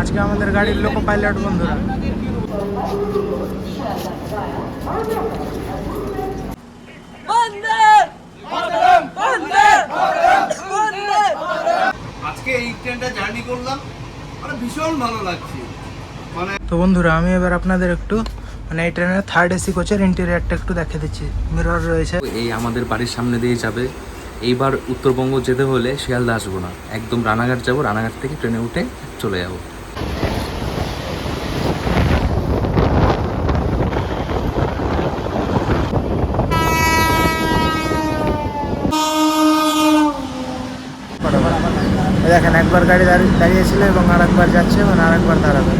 আজকে আমাদের গাড়ির লোকো পাইলট বন্ধুরা। আজকে এই ট্রেনটা জার্নি করলাম, মানে ভীষণ ভালো লাগছে। তো বন্ধুরা আমি এবার আপনাদের একটু মানে এই ট্রেনের থার্ড এসি কোচের ইন্টেরিয়রটা একটু দেখে দিচ্ছি। মিরর রয়েছে, এই আমাদের বাড়ির সামনে দিয়ে যাবে। এইবার উত্তরবঙ্গ যেতে হলে শিয়ালদা আসবো না, একদম রানাঘাট যাব, রানাঘাট থেকে ট্রেনে উঠে চলে যাবো। দেখেন একবার গাড়ি দাঁড়িয়েছিল এবং আর একবার যাচ্ছে এবং আর একবার দাঁড়াবে।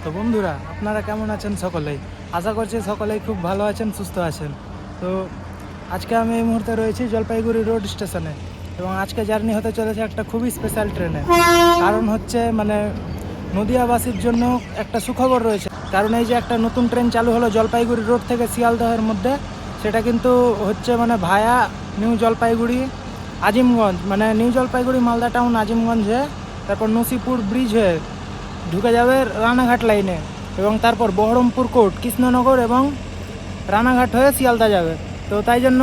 তো বন্ধুরা আপনারা কেমন আছেন? সকলেই আশা করছি সকলেই খুব ভালো আছেন, সুস্থ আছেন। তো আজকে আমি এই মুহূর্তে রয়েছি জলপাইগুড়ি রোড স্টেশনে এবং আজকে জার্নি হতে চলেছে একটা খুবই স্পেশাল ট্রেনে। কারণ হচ্ছে মানে নদিয়াবাসীর জন্য একটা সুখবর রয়েছে। কারণ এই যে একটা নতুন ট্রেন চালু হলো জলপাইগুড়ি রোড থেকে শিয়ালদহের মধ্যে, সেটা কিন্তু হচ্ছে মানে ভায়া নিউ জলপাইগুড়ি আজিমগঞ্জ, মানে নিউ জলপাইগুড়ি মালদা টাউন আজিমগঞ্জ হয়ে তারপর নসিপুর ব্রিজ হয়ে ঢুকে যাবে রানাঘাট লাইনে এবং তারপর বহরমপুর কোর্ট, কৃষ্ণনগর এবং রানাঘাট হয়ে শিয়ালদা যাবে। তো তাই জন্য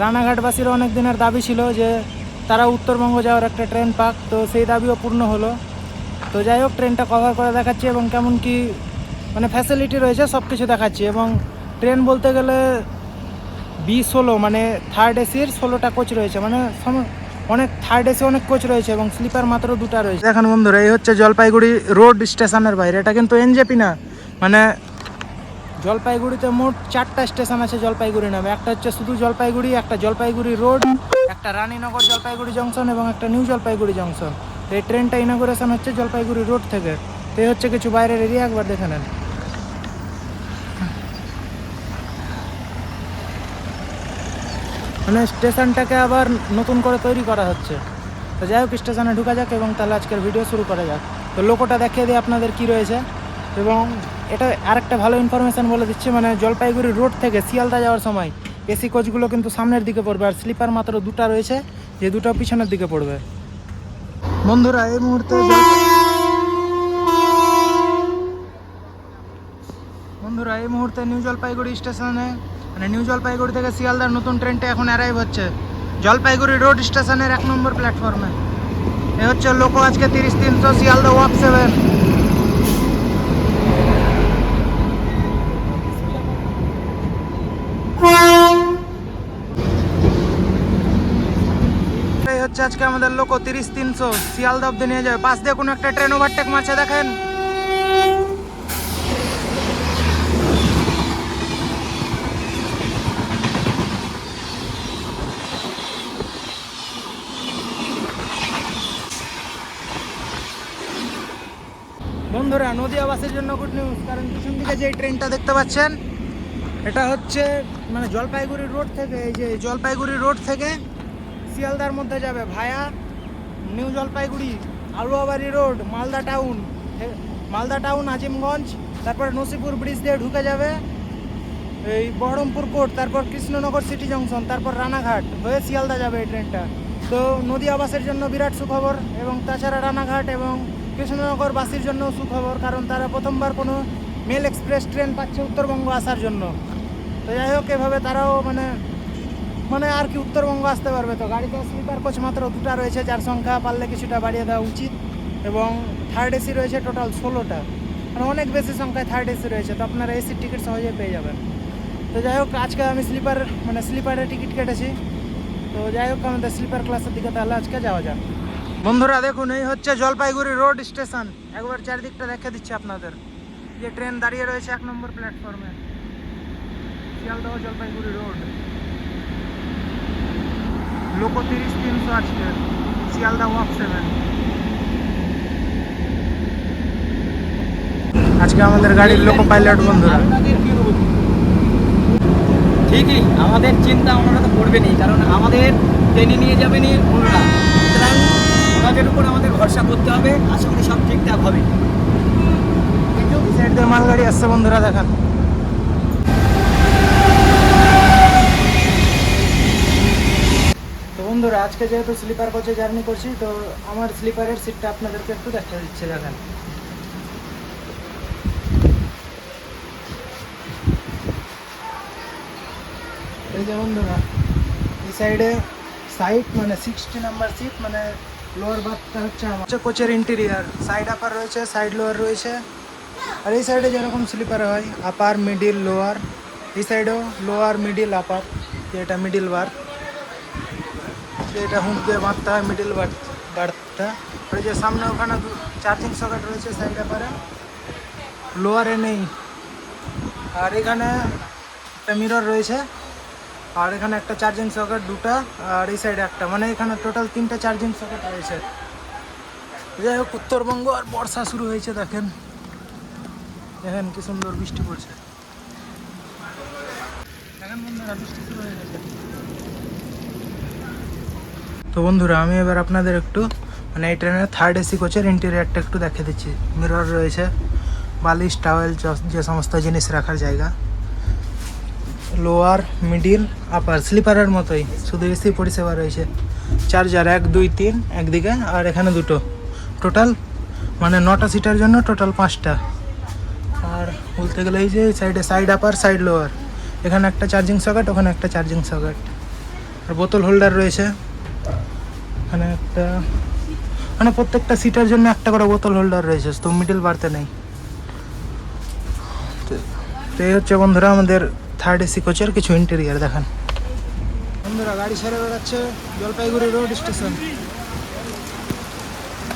রানাঘাটবাসীর অনেক দিনের দাবি ছিল যে তারা উত্তরবঙ্গ যাওয়ার একটা ট্রেন পাক, তো সেই দাবিও পূর্ণ হলো। তো যাই হোক, ট্রেনটা কভার করে দেখাচ্ছি এবং কেমন কি মানে ফ্যাসিলিটি রয়েছে সব কিছু দেখাচ্ছি। এবং ট্রেন বলতে গেলে B16 মানে থার্ড এসির 16টা কোচ রয়েছে, মানে অনেক থার্ড এসি অনেক কোচ রয়েছে এবং স্লিপার মাত্র 2টা রয়েছে। দেখেন বন্ধুরা, এই হচ্ছে জলপাইগুড়ি রোড স্টেশনের বাইরে। এটা কিন্তু এনজেপি না, মানে জলপাইগুড়িতে মোট 4টা স্টেশন আছে জলপাইগুড়ি নামে। একটা হচ্ছে শুধু জলপাইগুড়ি, একটা জলপাইগুড়ি রোড, একটা রানীনগর জলপাইগুড়ি জংশন এবং একটা নিউ জলপাইগুড়ি জংশন। তো এই ট্রেনটা ইনগুরেশন হচ্ছে জলপাইগুড়ি রোড থেকে। তো এই হচ্ছে কিছু বাইরের এরিয়া, একবার দেখে নেন। মানে স্টেশনটাকে আবার নতুন করে তৈরি করা হচ্ছে। তো যাই হোক, স্টেশনে ঢুকা যাক এবং তাহলে আজকের ভিডিও শুরু করা যাক। তো লোকোটা দেখিয়ে দিই আপনাদের কি রয়েছে। এবং এটা আরেকটা ভালো ইনফরমেশান বলে দিচ্ছি, মানে জলপাইগুড়ি রোড থেকে শিয়ালদা যাওয়ার সময় এসি কোচগুলো কিন্তু সামনের দিকে পড়বে আর স্লিপার মাত্র 2টা রয়েছে, যে 2টা পিছনের দিকে পড়বে। বন্ধুরা এই মুহূর্তে নিউ জলপাইগুড়ি স্টেশনে মানে নিউ জলপাইগুড়ি থেকে শিয়ালদার নতুন ট্রেনটা এখন অ্যারাইভ হচ্ছে জলপাইগুড়ি রোড স্টেশনের 1 নম্বর প্ল্যাটফর্মে। এ হচ্ছে লোকো আজকে 30-300 শিয়ালদা ওয়াক 7। এই হচ্ছে আজকে আমাদের লোকো 30-300 শিয়ালদা অব্দি নিয়ে যাবে। পাশ দিয়ে কোনো একটা ট্রেন ওভারটেক মারছে, দেখেন। বন্ধুরা নদিয়াবাসীর জন্য গুড নিউজ, কারণ পিছন দিকে যে ট্রেনটা দেখতে পাচ্ছেন এটা হচ্ছে মানে জলপাইগুড়ি রোড থেকে, এই যে জলপাইগুড়ি রোড থেকে শিয়ালদার মধ্যে যাবে via new Jalpaiguri, Aluabari road, Malda town Azimganj, তারপর নসিপুর ব্রিজ দিয়ে ঢুকে যাবে এই বহরমপুর কোর্ট, তারপর কৃষ্ণনগর সিটি জংশন, তারপর রানাঘাট হয়ে শিয়ালদা যাবে এই ট্রেনটা। তো নদিয়াবাসীর জন্য বিরাট সুখবর এবং তাছাড়া রানাঘাট এবং কৃষ্ণনগরবাসীর জন্য সুখবর, কারণ তারা প্রথমবার কোনো মেল এক্সপ্রেস ট্রেন পাচ্ছে উত্তরবঙ্গ আসার জন্য। তো যাই হোক, এভাবে তারাও মানে আর কি উত্তরবঙ্গ আসতে পারবে। তো গাড়িতে স্লিপার কোচ মাত্র 2টা রয়েছে, যার সংখ্যা পারলে কিছুটা বাড়িয়ে দেওয়া উচিত। এবং থার্ড এসি রয়েছে টোটাল 16টা, মানে অনেক বেশি সংখ্যায় থার্ড এসি রয়েছে। তো আপনারা এসির টিকিট সহজেই পেয়ে যাবেন। তো যাই হোক, আজকে আমি স্লিপারের টিকিট কেটেছি। তো যাই হোক, আমাদের স্লিপার ক্লাসের দিকে তাহলে আজকে যাওয়া যাক। বন্ধুরা দেখুন, এই হচ্ছে জলপাইগুড়ি রোড স্টেশন। একবার চারদিকটা দেখে দিচ্ছি আপনাদের। যে ট্রেন দাঁড়িয়ে রয়েছে 1 নম্বর প্ল্যাটফর্মে, শিয়ালদহ জলপাইগুড়ি রোড লোকো 30-300 আজকে শিয়ালদা ওয়াক 7। আজকে আমাদের গাড়ির লোকো পাইলট বন্ধুরা। ঠিকই, আমাদের চিন্তা ওনারা তো করবেনই, কারণ আমাদের ট্রেনে নিয়ে যাবেনই ওনারা। সুতরাং ওনাদের উপর আমাদের ভরসা করতে হবে, আশা করি সব ঠিকঠাক হবে। মালগাড়ি আসছে বন্ধুরা, দেখেন। তো বন্ধুরা আজকে যেহেতু স্লিপার কোচে জার্নি করছি, তো আমার স্লিপারের সিটটা আপনাদেরকে একটু দেখা দিচ্ছে, দেখেন। এই যে বন্ধুরা, এই সাইডে সাইড মানে 60 নাম্বার সিট, মানে লোয়ার বার্থটা হচ্ছে আমার কোচের ইন্টেরিয়ার। সাইড আপার রয়েছে, সাইড লোয়ার রয়েছে। আর এই সাইডে যেরকম স্লিপার হয় আপার, মিডিল, লোয়ার, এই সাইডেও লোয়ার, মিডিল, আপার। এটা মিডিল বার্থ, এটা হুঁক দিয়ে বাঁধতে হয় মিডিল বার্থটা। আর যে সামনে ওখানে চার্জিং সকেট রয়েছে সাইড আপারে, লোয়ারে নেই। আর এখানে একটা মিরর রয়েছে, আর এখানে একটা চার্জিং সকেট দুটা, আর এই সাইডে একটা, মানে এখানে টোটাল 3টে চার্জিং সকেট রয়েছে। যাই হোক, উত্তরবঙ্গ আর বর্ষা শুরু হয়েছে, দেখেন দেখেন কি সুন্দর বৃষ্টি পড়ছে। দেখেন বন্ধুরা, বৃষ্টি শুরু হয়ে গেছে। তো বন্ধুরা আমি এবার আপনাদের একটু মানে এই ট্রেনের থার্ড এসি কোচের ইন্টেরিয়ারটা একটু দেখিয়ে দিচ্ছি। মিরর রয়েছে, বালিশ, টাওয়েল, যে সমস্ত জিনিস রাখার জায়গা। লোয়ার, মিডিল, আপার স্লিপারের মতোই, শুধু এসি পরিষেবা রয়েছে। চার্জার 1, 2, 3 একদিকে, আর এখানে দুটো। টোটাল মানে 9টা সিটার জন্য টোটাল 5টা। আর বলতে গেলে এই যে সাইডে সাইড আপার, সাইড লোয়ার, এখানে একটা চার্জিং সকেট, ওখানে একটা চার্জিং সকেট। আর বোতল হোল্ডার রয়েছে এখানে একটা, মানে প্রত্যেকটা সিটার জন্য একটা করে বোতল হোল্ডার রয়েছে, তো মিডিল বাড়তে নেই। তো এই হচ্ছে বন্ধুরা আমাদের থার্ড এসি কোচের কিছু ইন্টেরিয়ার, দেখেন। বন্ধুরা গাড়ি ছেড়ে বেড়াচ্ছে জলপাইগুড়ি রোড স্টেশন।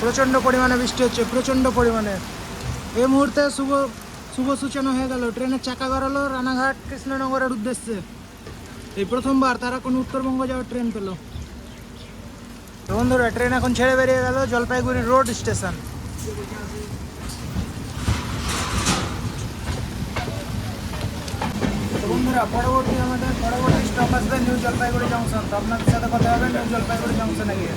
প্রচণ্ড পরিমাণে বৃষ্টি হচ্ছে, প্রচণ্ড পরিমাণে। এই মুহূর্তে শুভ সূচনা হয়ে গেল, ট্রেনের চাকা গড়ালো রানাঘাট কৃষ্ণনগরের উদ্দেশ্যে। এই প্রথমবার তারা কোনো উত্তরবঙ্গ যাওয়ার ট্রেন পেল। তো বন্ধুরা ট্রেন এখন ছেড়ে বেরিয়ে গেল জলপাইগুড়ি রোড স্টেশন। তো বন্ধুরা আমাদের পরবর্তী স্টপ আসবে নিউ জলপাইগুড়ি জংশন। তো আপনাদের সাথে কথা হবে নিউ জলপাইগুড়ি জংশনে গিয়ে।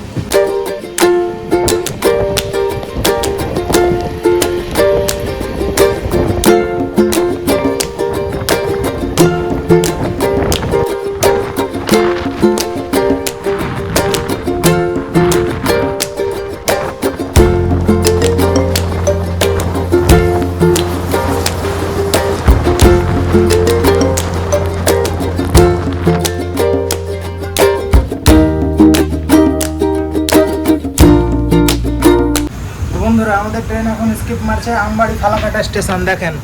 বন্ধুরা আমাদের ট্রেন এখন স্কিপ মারছে আমবাড়ি ফালাকাটা স্টেশন, দেখেন।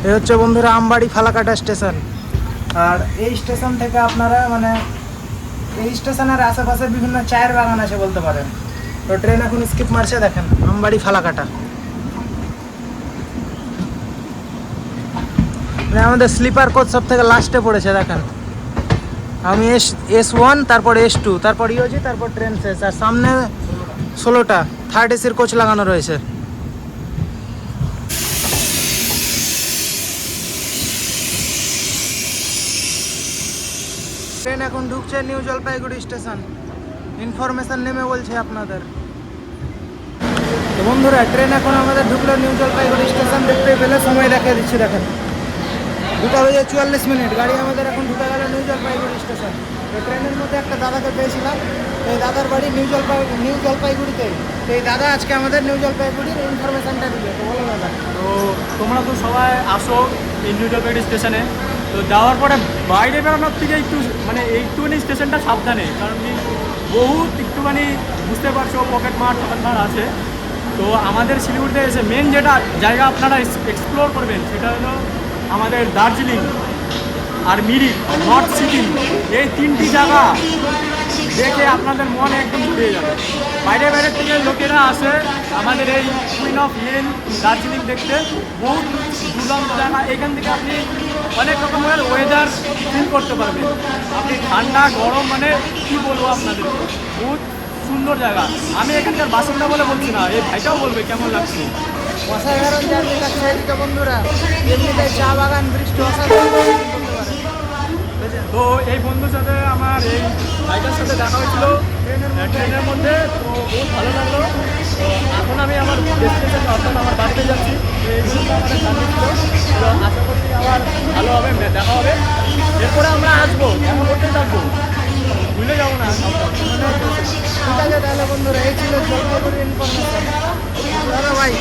এই হচ্ছে বন্ধুরা আমবাড়ি ফালাকাটা স্টেশন। আর এই স্টেশন থেকে আপনারা মানে এই স্টেশনের আশেপাশে বিভিন্ন চায়ের বাগান আছে বলতে পারেন। তো ট্রেন এখন স্কিপ মারছে, দেখেন আমবাড়ি ফালাকাটা। মানে আমাদের স্লিপার কোচ সব থেকে লাস্টে পড়েছে, দেখেন। আমি S1, তারপর S2, তারপর ইওজি, তারপর ট্রেন শেষ। আর সামনে 16টা থার্ড এসির কোচ লাগানো রয়েছে। ট্রেন এখন ঢুকছে নিউ জলপাইগুড়ি স্টেশন। ইনফরমেশন নেমে বলছে আপনাদের। তো বন্ধুরা ট্রেন এখন আমাদের ঢুকলো নিউ জলপাইগুড়ি স্টেশন। দেখতে পেলে সময় দেখিয়ে দিচ্ছি, দেখেন 2:44। গাড়ি আমাদের এখন ঢুকে গেল নিউ জলপাইগুড়ি স্টেশন। তো ট্রেনের মধ্যে একটা দাদাকে পেয়েছিলাম, এই দাদার বাড়ি নিউ জলপাইগুড়িতে। তো এই দাদা আজকে আমাদের নিউ জলপাইগুড়ির ইনফরমেশনটা দিবে। তো বলো দাদা। তো তোমরা তো সবাই আসো এই নিউ জলপাইগুড়ি স্টেশনে। তো যাওয়ার পরে বাইরে বেরোনোর থেকে একটু মানে একটুখানি স্টেশনটা সাবধানে, কারণ কি বহুত একটুখানি বুঝতে পারছো পকেট মার আছে। তো আমাদের শিলিগুড়িতে এসে মেন যেটা জায়গা আপনারা এক্সপ্লোর করবেন সেটা হলো আমাদের দার্জিলিং আর মিরিক, নর্থ সিকিম, এই 3টি জায়গা দেখে আপনাদের মন একদম ঘুরিয়ে যাবে। বাইরে বাইরে থেকে লোকেরা আসে আমাদের এই কুইন অফ হিল দার্জিলিং দেখতে। বহুত দুর্দান্ত জায়গা, এখান থেকে আপনি অনেক রকমের ওয়েদার ফিল করতে পারবেন। আপনি ঠান্ডা গরম মানে কী বলবো আপনাদের, বহুত সুন্দর জায়গা। আমি এখানকার বাসিন্দা বলে বলছি না, এই ভাইটাও বলবে কেমন লাগছে। অসাধারণ জার্নি কাটছে এদিকে বন্ধুরা, এমনিতে চা বাগান, বৃষ্টি, অসাধারণ। তো এই বন্ধুর সাথে আমার এই ভাইটার সাথে দেখা হয়েছিল ট্রেনের মধ্যে, তো বহুত ভালো লাগলো। তো এখন আমি আমার ডেস্টিনেশন অর্থাৎ আমার বাড়িতে যাচ্ছি। সামনে ছিল। তো আশা করি আবার ভালো হবে, দেখা হবে। এরপরে আমরা আসবো, দেখা করতে থাকবো, ভুলে যাবো না সবটা। ঠিক আছে তাহলে বন্ধুরা, এই ছিল জলপাইগুড়ি ইনফরমেশন। দাদা ভাই,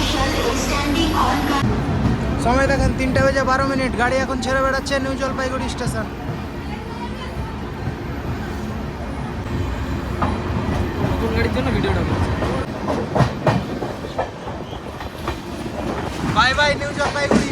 সময় দেখেন 3:12, গাড়ি এখন ছেড়ে বেড়াচ্ছে নিউ জলপাইগুড়ি স্টেশন। নতুন গাড়ির জন্য ভিডিওটা করছি। Bye bye new Jalpaiguri.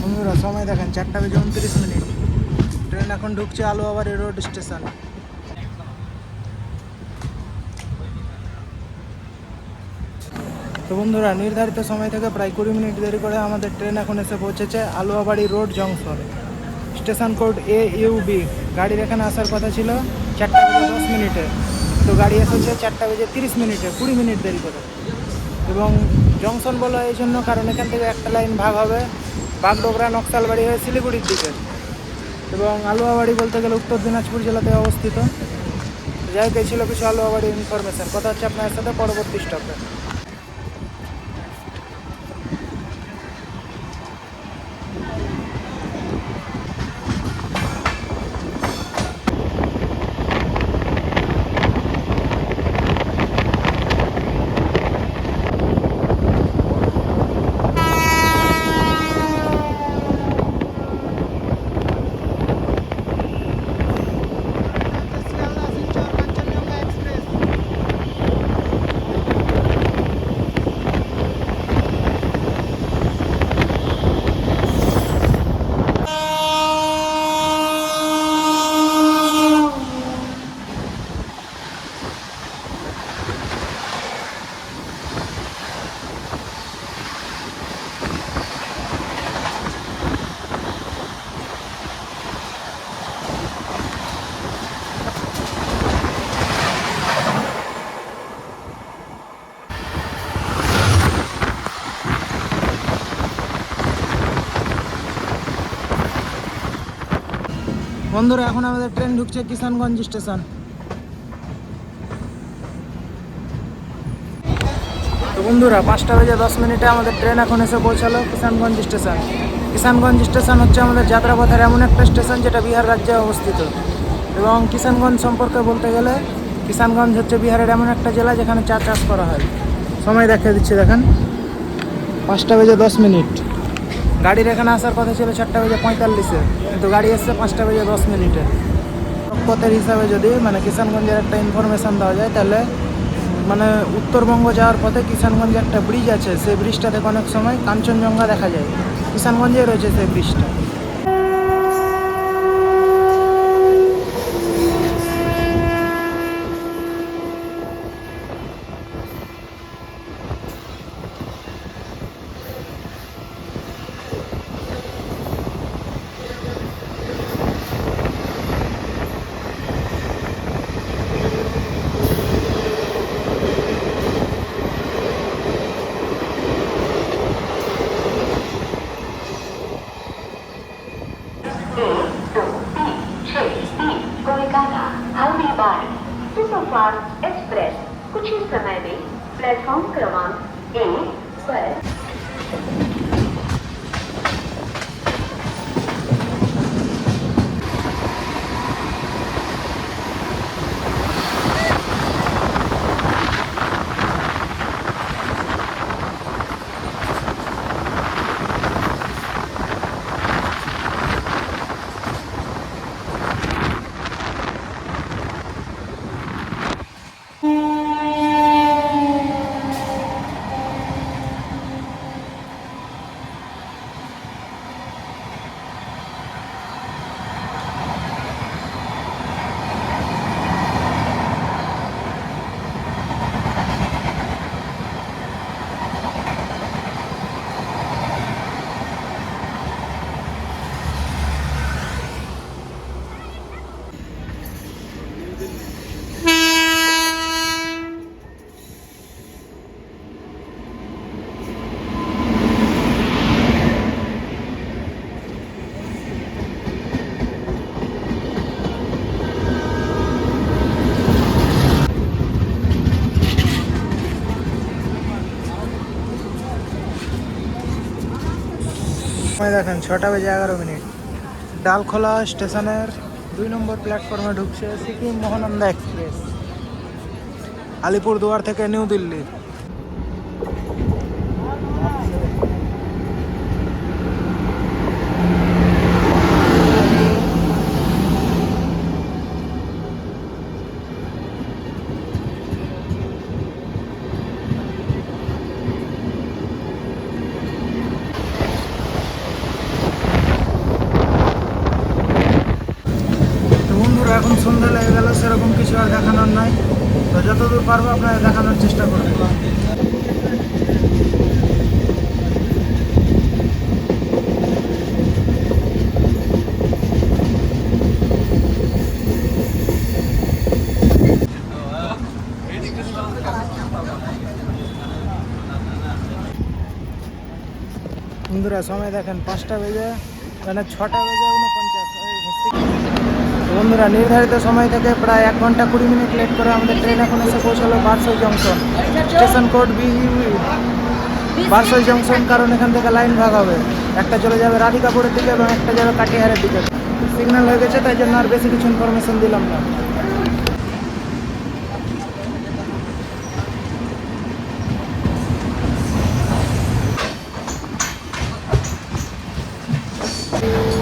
বন্ধুরা সময় দেখেন 4:29, ট্রেন এখন ঢুকছে আলুয়াবাড়ি রোড স্টেশন। তো বন্ধুরা, নির্ধারিত সময় থেকে প্রায় 20 মিনিট দেরি করে আমাদের ট্রেন এখন এসে পৌঁছেছে Aluabari road junction. Station code AUB। গাড়ির এখানে আসার কথা ছিল 4:10, তো গাড়ি এসেছে 4:30, 20 মিনিট দেরি করে। এবং জংশন বলা এই জন্য কারণ এখান থেকে একটা লাইন ভাগ হবে বাগডোগরা নকশালবাড়ি হয়ে শিলিগুড়ির দিকে। এবং আলুয়াবাড়ি বলতে গেলে উত্তর দিনাজপুর জেলাতে অবস্থিত। যাই হোক, এই ছিল কিছু আলুয়াবাড়ি ইনফরমেশন। কথা হচ্ছে আপনার সাথে পরবর্তী স্টপে। বন্ধুরা, এখন আমাদের ট্রেন ঢুকছে কিষানগঞ্জ স্টেশন। তো বন্ধুরা, 5:10 আমাদের ট্রেন এখন এসে পৌঁছালো কিষানগঞ্জ স্টেশন। কিষানগঞ্জ স্টেশন হচ্ছে আমাদের যাত্রাপথের এমন একটা স্টেশন যেটা বিহার রাজ্যে অবস্থিত। এবং কিষানগঞ্জ সম্পর্কে বলতে গেলে, কিষানগঞ্জ হচ্ছে বিহারের এমন একটা জেলা যেখানে চা চাষ করা হয়। সময় দেখিয়ে দিচ্ছি, দেখেন 5:10। গাড়ির এখানে আসার কথা ছিল 4:45, কিন্তু গাড়ি এসছে 5:10। পথের হিসাবে যদি মানে কিষানগঞ্জের একটা ইনফরমেশান দেওয়া যায়, তাহলে মানে উত্তরবঙ্গ যাওয়ার পথে কিষানগঞ্জে একটা ব্রিজ আছে, সেই ব্রিজটা থেকে অনেক সময় কাঞ্চনজঙ্ঘা দেখা যায়। কিষানগঞ্জে রয়েছে সেই ব্রিজটা। हल्दीबाड़ी सुपरफास्ट एक्सप्रेस कुछ ही समय में प्लेटफॉर्म क्रमांक 1 पर দেখেন 6:11 ডালখোলা স্টেশনের 2 নম্বর প্ল্যাটফর্মে ঢুকছে সিকিম মহানন্দা এক্সপ্রেস আলিপুরদুয়ার থেকে নিউ দিল্লি। এখন সন্ধ্যা লেগে গেল, সেরকম কিছু আর দেখানোর নাই, তো যতদূর পারবো আপনারা দেখানোর চেষ্টা করবেন। বন্ধুরা সময় দেখেন 5টা বেজে মানে 6টা বেজে 49। বন্ধুরা নির্ধারিত সময় থেকে প্রায় 1 ঘন্টা 20 মিনিট লেট করে আমাদের ট্রেন এখন এসে পৌঁছালো Barsoi junction, station code BUV Barsoi junction. কারণ এখান থেকে লাইন ভাগ হবে, একটা চলে যাবে রাধিকাপুরের দিকে এবং একটা যাবে কাটিহারের দিকে। সিগন্যাল হয়ে গেছে, তাই জন্য আর বেশি কিছু ইনফরমেশন দিলাম না।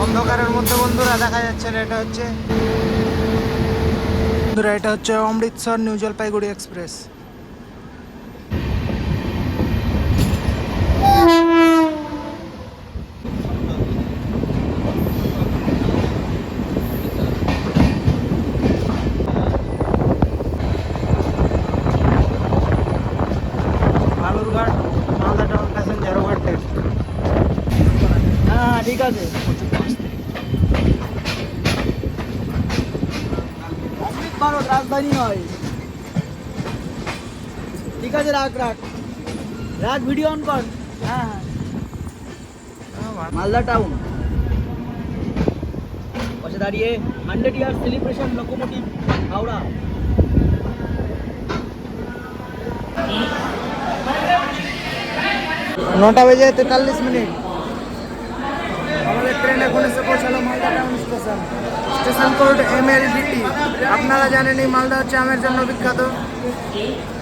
অন্ধকারের মধ্যে বন্ধুরা দেখা যাচ্ছে না, এটা হচ্ছে Amritsar new Jalpaiguri express. Balurghat Malda town passenger overtake. হ্যাঁ ঠিক আছে। ভারত রাজধানী নয়, ঠিক আছে, রাখ ভিডিও অন কর। হ্যাঁ মালদা টাউন পাশে দাঁড়িয়ে 100 ইয়ার সেলিব্রেশন লোকোমোটিভ হাওড়া। নটা বেজে 43 আমাদের ট্রেন এখন এসে পৌঁছালো Malda town station, station code MLDT। আপনারা জানেন এই মালদা হচ্ছে আমের জন্য বিখ্যাত।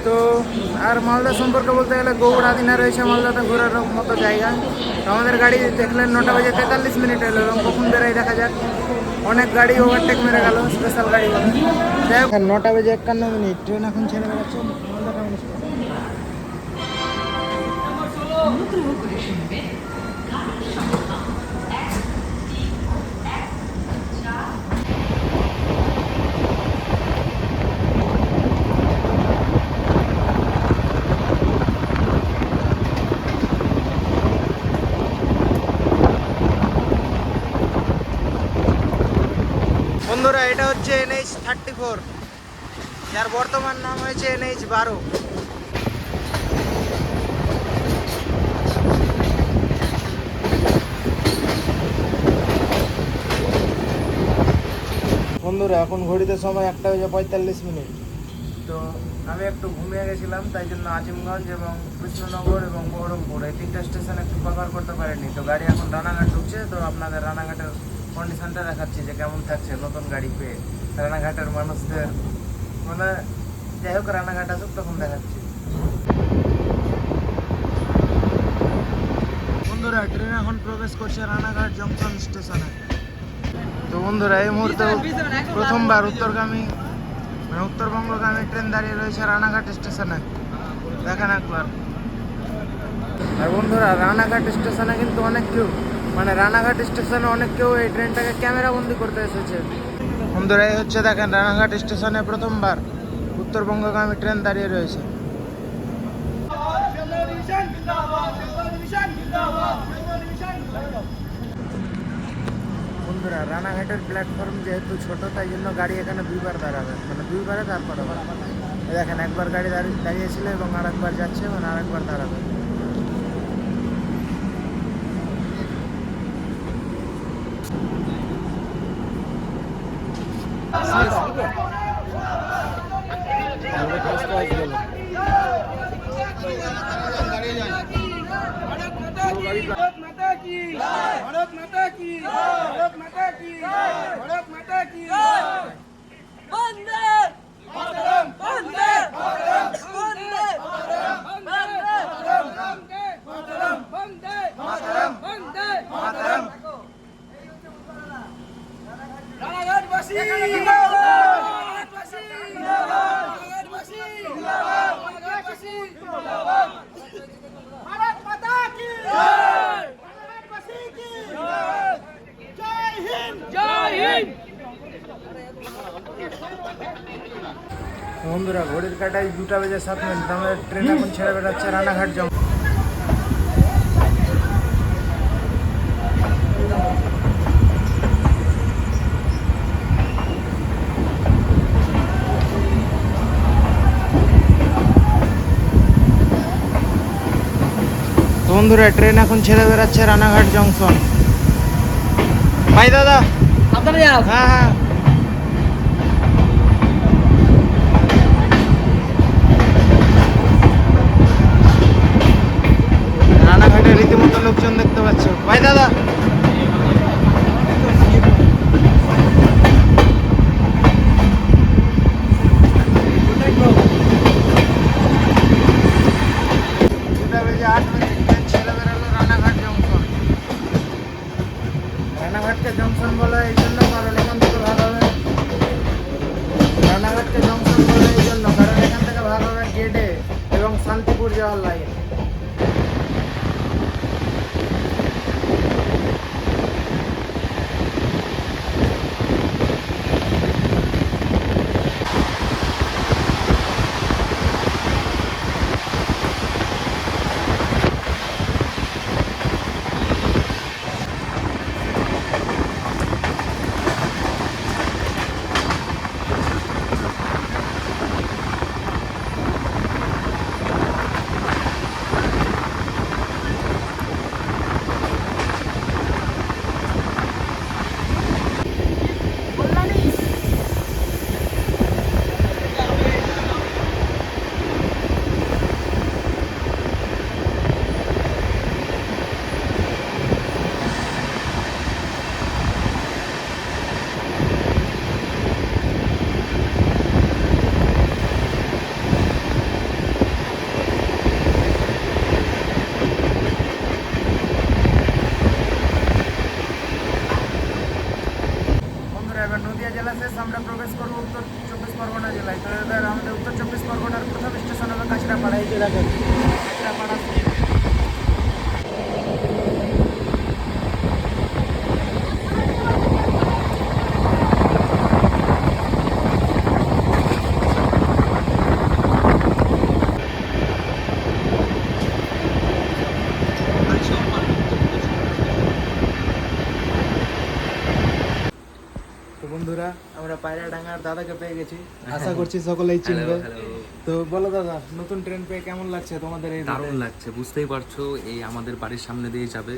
তো আর মালদা সম্পর্কে বলতে গেলে গৌড় আদিনা রয়েছে মালদাতে ঘোরার মতো জায়গা। তো আমাদের গাড়ি দেখলেন 9টা বেজে 43 এলো এবং কখন বেরোয় দেখা যাক। অনেক গাড়ি ওভারটেক মেরে গেল, স্পেশাল গাড়ি বলে। যাই হোক 9টা বেজে 51 ট্রেন এখন ছেড়ে বেড়াচ্ছে মালদা টাউন স্টেশন। বন্ধুরা এটা হচ্ছে NH34, যার বর্তমান নাম হয়েছে NH12। বন্ধুরা এখন ঘড়িতে সময় 1:45। তো আমি একটু ঘুমিয়ে গেছিলাম, তাই জন্য আজিমগঞ্জ এবং কৃষ্ণনগর এবং বহরমপুর এই 3টা স্টেশন একটু কভার করতে পারিনি। তো গাড়ি এখন রানাঘাট ঢুকছে, তো আপনাদের রানাঘাটের কন্ডিশনটা দেখাচ্ছি যে কেমন থাকছে নতুন গাড়ি পেয়ে। রানাঘাটের মানুষদের মানে যাই হোক রানাঘাট আসুক তখন দেখাচ্ছি। বন্ধুরা ট্রেন এখন প্রবেশ করছে রানাঘাট জংশন স্টেশনে। তো বন্ধুরা এই মুহূর্তে প্রথমবার উত্তরবঙ্গগামী ট্রেন দাঁড়িয়ে রয়েছে রানাঘাট স্টেশনে, দেখেন একবার। আর বন্ধুরা রানাঘাট স্টেশনে কিন্তু অনেক কেউ রানাঘাট স্টেশনে এই ট্রেনটাকে ক্যামেরা বন্দি করতে এসেছে। বন্ধুরা এই হচ্ছে দেখেন রানাঘাট স্টেশনে প্রথমবার উত্তরবঙ্গগামী ট্রেন দাঁড়িয়ে রয়েছে। বন্ধুরা রানাঘাটের প্ল্যাটফর্ম যেহেতু ছোট, তাই জন্য গাড়ি এখানে 2বার দাঁড়াবে, দুইবারে তারপর আবার দেখেন একবার গাড়ি দাঁড়িয়েছিল এবং আরেকবার যাচ্ছে এবং আরেকবার দাঁড়াবে। বন্ধুরা ঘড়ির কাটায় 2টা বেজে 7 মিনিট, আমাদের ট্রেন এখন ছেড়ে বেড়াচ্ছে রানাঘাট জংশন। বন্ধুরা ট্রেন এখন ছেড়ে বেড়াচ্ছে রানাঘাট জংশন। ভাই দাদা আপনারা যাও। হ্যাঁ হ্যাঁ রানাঘাটে রীতিমতো লোকজন দেখতে পাচ্ছ। ভাই দাদা রানাঘাটকে জংশন বলা এই জন্য কারণ এখান থেকে ভাগ হবে রানাঘাটকে জংশন বলা এই জন্য কারণ এখান থেকে ভাগ হবে গেডে এবং শান্তিপুর যাওয়ার লাইন। এবার নদিয়া জেলা শেষ, আমরা প্রবেশ করবো উত্তর 24 পরগনা জেলায়। তো এবার আমাদের উত্তর 24 পরগনার প্রথম স্টেশন হবে কাঁচরাপাড়া। এই জেলাকে কাঁচরাপাড়া বন্ধুরা আমরা পায়রাডাঙ্গার দাদাকে পেয়ে গেছি, আশা করছি সকলেই চিনবে। তো বলো দাদা, নতুন ট্রেন পেয়ে কেমন লাগছে তোমাদের? এই দারুণ লাগছে, বুঝতেই পারছো এই আমাদের বাড়ির সামনে দিয়ে যাবে।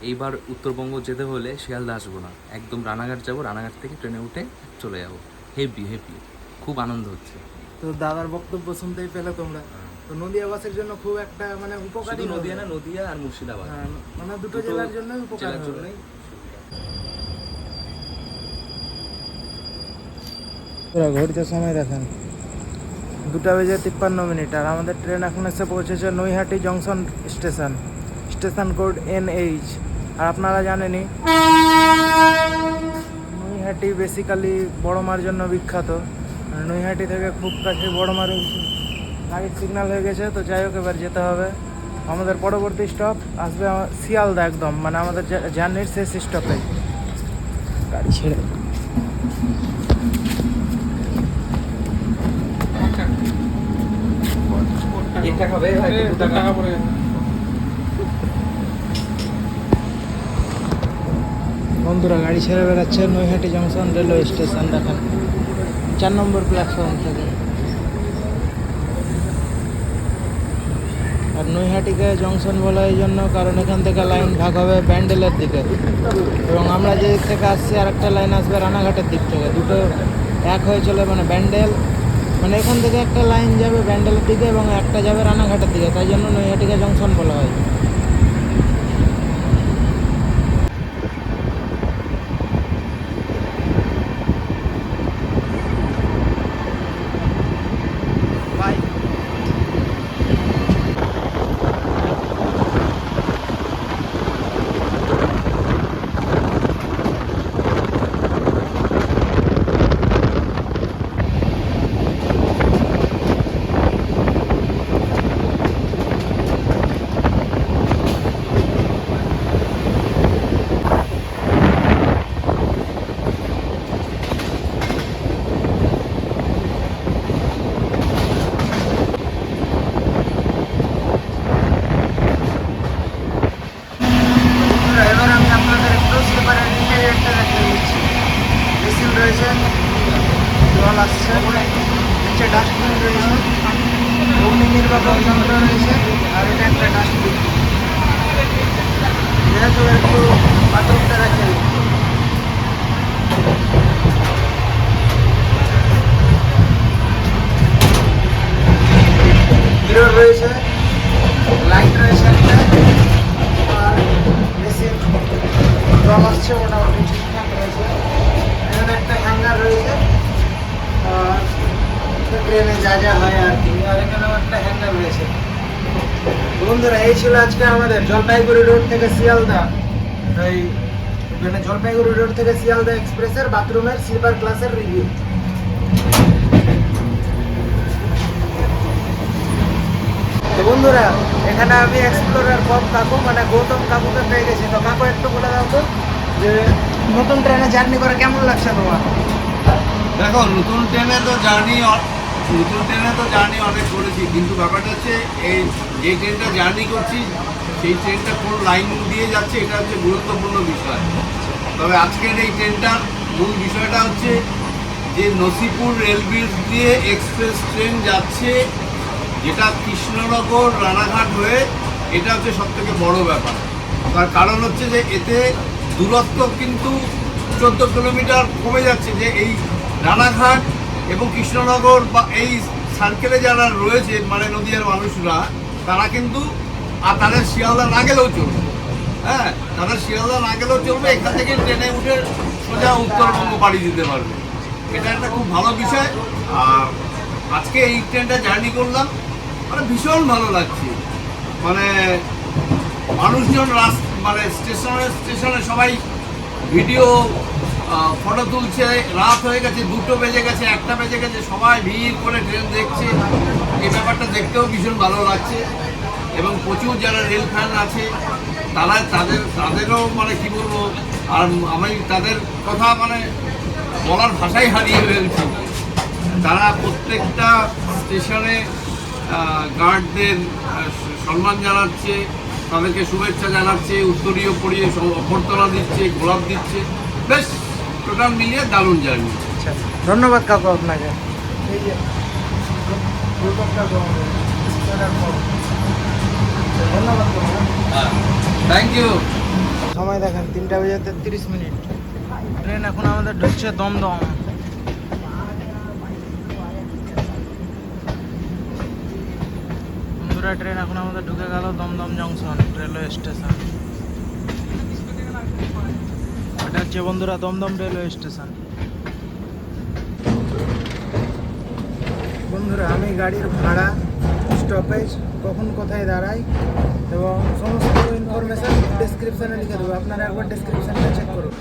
এইবার উত্তরবঙ্গ যেতে হলে শিয়ালদা আসবো না, একদম রানাঘাট যাবো, রানাঘাট থেকে ট্রেনে উঠে চলে যাবো। হেভি হেভি, খুব আনন্দ হচ্ছে। তো দাদার বক্তব্য শুনতেই পেলে তোমরা। তো নদিয়াবাসীর জন্য খুব একটা মানে উপকারী, শুধু নদিয়া না, নদিয়া আর মুর্শিদাবাদ, হ্যাঁ, মানে দুটো জেলার জন্য উপকার জেলার হবে। জন্যই। ঘড়িতে সময় দেখেন 2টা বেজে 53 মিনিট, আর আমাদের ট্রেন এখন এসে পৌঁছেছে Naihati junction station, station code NH। আর আপনারা জানেনই নৈহাটি বেসিক্যালি বড় মার জন্য বিখ্যাত। নৈহাটি থেকে খুব কাছে বড় মার গাড়ির সিগন্যাল হয়ে গেছে। তো যাই হোক, এবার যেতে হবে। আমাদের পরবর্তী স্টপ আসবে শিয়ালদা, একদম মানে আমাদের জার্নির শেষ স্টপে। গাড়ি ছেড়ে বন্ধুরা গাড়ি ছেড়ে বেড়াচ্ছে নৈহাটি জংশন রেলওয়ে স্টেশন। দেখেন 4 নম্বর প্ল্যাটফর্ম থেকে। আর নৈহাটিকে জংশন বলা এই জন্য কারণ এখান থেকে লাইন ভাগ হবে ব্যান্ডেলের দিকে, এবং আমরা যে দিক থেকে আসছি আর একটা লাইন আসবে রানাঘাটের দিক থেকে। দুটো এক হয়ে চলে মানে ব্যান্ডেল, মানে এখান থেকে একটা লাইন যাবে ব্যান্ডেলের দিকে এবং একটা যাবে রানাঘাটের দিকে, তাই জন্য নৈহাটিকে জংশন বলা হয়। জল আসছে, নিচে ডাস্টবিন রয়েছে, অগ্নি নির্বাপক যন্ত্র রয়েছে, আর এটা একটা ডাস্টবিন। যেহেতু একটু বাথরুমটা রাখে মিরর রয়েছে, লাইট রয়েছে একটা, আর মেশিন জল আসছে মোটামুটি ঠিকঠাক রয়েছে। এখানে একটা হ্যাঙ্গার রয়েছে, আর ট্রেনে যা যা হয় আর কি, আর এখানেও একটা হ্যাঙ্গার রয়েছে। বন্ধুরা, এই ছিল আজকে আমাদের জলপাইগুড়ি রোড থেকে শিয়ালদা, এই মানে জলপাইগুড়ি রোড থেকে শিয়ালদা এক্সপ্রেসের বাথরুমের স্লিপার ক্লাসের রিভিউ। তো বন্ধুরা, এখানে আমি এক্সপ্লোরার কাকু মানে গৌতম কাকুকে পেয়ে গেছি। তো কাকু একটু বলে দাও তো যে নতুন ট্রেনে জার্নি করে কেমন লাগছে তোমার? দেখো, নতুন ট্রেনে তো জার্নি অনেক করেছি, কিন্তু ব্যাপারটা হচ্ছে এই যে ট্রেনটা জার্নি করছি সেই ট্রেনটা কোন লাইন দিয়ে যাচ্ছে এটা হচ্ছে গুরুত্বপূর্ণ বিষয়। তবে আজকের এই ট্রেনটার মূল বিষয়টা হচ্ছে যে নসিপুর রেল ব্রিজ দিয়ে এক্সপ্রেস ট্রেন যাচ্ছে, যেটা কৃষ্ণনগর রানাঘাট হয়ে, এটা হচ্ছে সবথেকে বড় ব্যাপার। তার কারণ হচ্ছে যে এতে দূরত্ব কিন্তু 14 কিলোমিটার কমে যাচ্ছে। যে এই রানাঘাট এবং কৃষ্ণনগর বা এই সার্কেলে যারা রয়েছে মানে নদীয়ার মানুষরা, তারা কিন্তু আর তাদের শিয়ালদা না গেলেও চলবে। হ্যাঁ, তাদের শিয়ালদা না গেলেও চলবে, এখান থেকে ট্রেনে উঠে সোজা উত্তরবঙ্গ পাড়ি দিতে পারবে। এটা একটা খুব ভালো বিষয়। আর আজকে এই ট্রেনটা জার্নি করলাম, মানে ভীষণ ভালো লাগছে। মানে মানুষজন মানে স্টেশনে সবাই ভিডিও ফটো তুলছে। রাত হয়ে গেছে, 2টো বেজে গেছে, 1টা বেজে গেছে, সবাই ভিড় করে ট্রেন দেখছে। এই ব্যাপারটা দেখতেও ভীষণ ভালো লাগছে। এবং প্রচুর যারা রেল ফ্যান আছে তাদেরও মানে কি বলবো, আর আমি তাদের কথা মানে বলার ভাষাই হারিয়ে ফেলছি। তারা প্রত্যেকটা স্টেশনে গার্ডদের সম্মান জানাচ্ছে, তাদেরকে শুভেচ্ছা জানাচ্ছে, উত্তরীয় পরিয়ে অভ্যর্থনা দিচ্ছে, গোলাপ দিচ্ছে। বেশ টোটাল মিলিয়ে দারুণ জার্নি। আচ্ছা, ধন্যবাদ কাকু আপনাকে। এই যে গৌতম কাকু আমাদের ধন্যবাদ কাকু। Thank you. সময় দেখেন 3টা বেজে 33 মিনিট। ট্রেন এখন আমাদের ঢুকছে দমদম। বন্ধুরা, ট্রেন এখন আমাদের ঢুকে গেল দমদম জংশন রেলওয়ে স্টেশন। এটা হচ্ছে বন্ধুরা দমদম রেলওয়ে স্টেশন। বন্ধুরা, আমি গাড়ির ভাড়া, স্টপেজ, কখন কোথায় দাঁড়াই এবং সমস্ত ইনফরমেশান ডেসক্রিপশানে লিখে দেবো। আপনারা একবার ডেসক্রিপশানটা চেক করুন।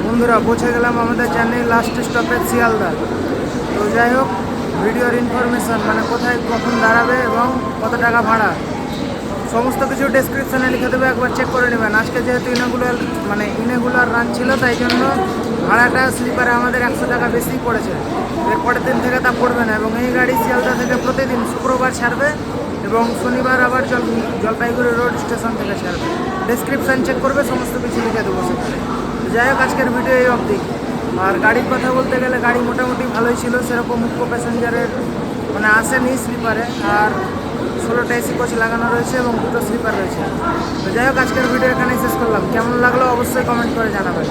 বন্ধুরা, পৌঁছে গেলাম আমাদের জার্নির লাস্ট স্টপেজ শিয়ালদা। তো যাই হোক, ভিডিওর ইনফরমেশান মানে কোথায় কখন দাঁড়াবে এবং কত টাকা ভাড়া সমস্ত কিছু ডেসক্রিপশানে লিখে দেবে, একবার চেক করে নেবেন। আজকে যেহেতু ইনেগুলার রান ছিল, তাই জন্য ভাড়াটা স্লিপারে আমাদের 100 টাকা বেশি পড়েছে। এরপরের দিন থেকে তা পড়বে না। এবং এই গাড়ি শিয়ালদা থেকে প্রতিদিন শুক্রবার ছাড়বে এবং শনিবার আবার জলপাইগুড়ি রোড স্টেশন থেকে ছাড়বে। ডেসক্রিপশান চেক করবে, সমস্ত কিছু লিখে দেবো সেখানে। যাই হোক, আজকের ভিডিও এই অবধি। আর গাড়ির কথা বলতে গেলে গাড়ি মোটামুটি ভালোই ছিল, সেরকম মুখ্য প্যাসেঞ্জারের মানে আসেনি স্লিপারে। আর 16টা এসি কোচ লাগানো রয়েছে এবং 2টো স্লিপার রয়েছে। তো যাই হোক, আজকের ভিডিও এখানেই শেষ করলাম। কেমন লাগলো অবশ্যই কমেন্ট করে জানাবেন।